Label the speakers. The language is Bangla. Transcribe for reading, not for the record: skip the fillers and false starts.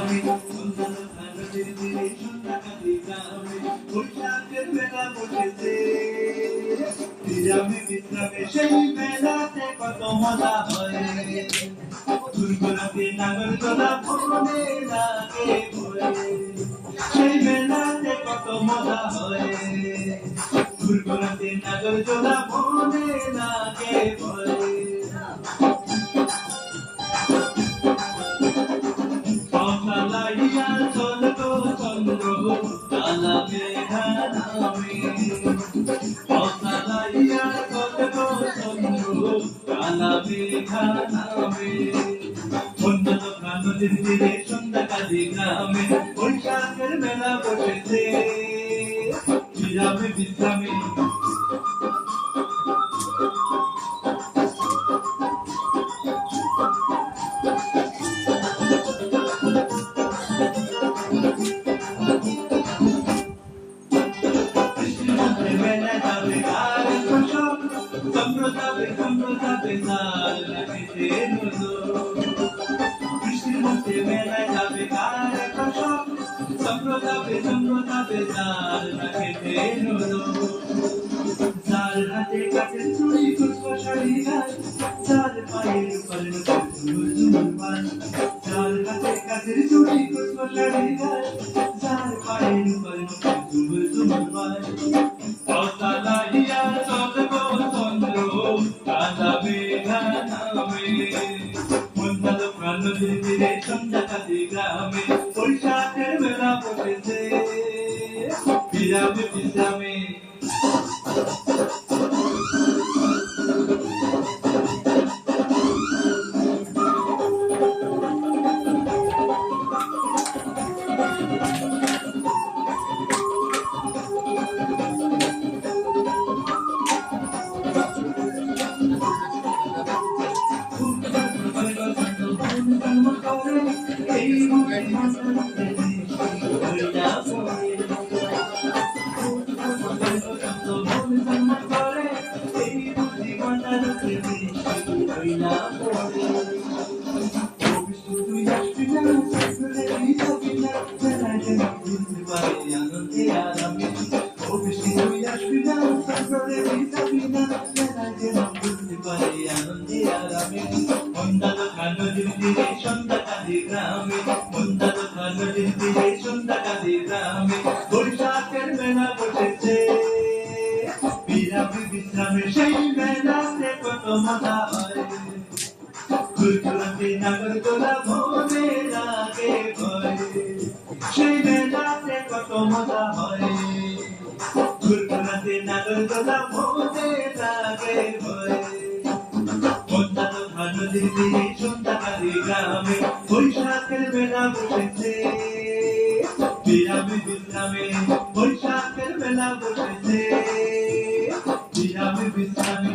Speaker 1: গ্রামে সন্ধ্যার ধানের দিনে সন্ধ্যাকালী গ্রামে বৈশাখের মেলা বসেছে বিরামে বিশ্রামে সেই মেলাতে কত মজা হয় দুর্গরাতে নাগর তোলা মনে লাগে ভরে সেই মেলাতে কত মজা হয় দুর্গরাতে নাগর তোলা মনে লাগে ভরে লাইয়া চলতো চন্দ্র কালা মেঘা নামে লাইয়া চলতো চন্দ্র কালা মেঘা নামে অন্যান্য নদীর তীরে সন্ধ্যাকালী গ্রামে বৈশাখের মেলা বসেছে বিরামে বিশ্রামে সম্প্রদাবে জাল রাখিতে নজর বৃষ্টির মধ্যে মেলায় যাবে কার কসম সম্প্রদাবে জাল রাখিতে নজর যার হাতে কাঠের চুড়ি খুচরো শাড়ি গাছ যার পায়ের উপর ঝুমুরবান যার হাতে কাঠের চুড়ি খুচরো শাড়ি গাছ যার পায়ের উপর ঝুমুরবান নদীর তীরে সন্ধ্যাকালী গ্রামে বৈশাখের মেলা বসেছে বিরামে বিশ্রামে সন্ধ্যাকালী গ্রামে বৈশাখের মেলা বসেছে বিরামে বিশ্রামে সেই মেলাতে কত মজা হয় দুর্গরাতে নাগর তোলা মনে লাগে ভয় সেই মেলাতে কত মজা হয় দুর্গরাতে নাগর তোলা মনে লাগে ভয় নদীর তীরে সন্ধ্যাকালী গ্রামে বৈশাখের মেলা বসেছে বিরামে বিশ্রামে বৈশাখের মেলা বসেছে বিরামে বিশ্রামে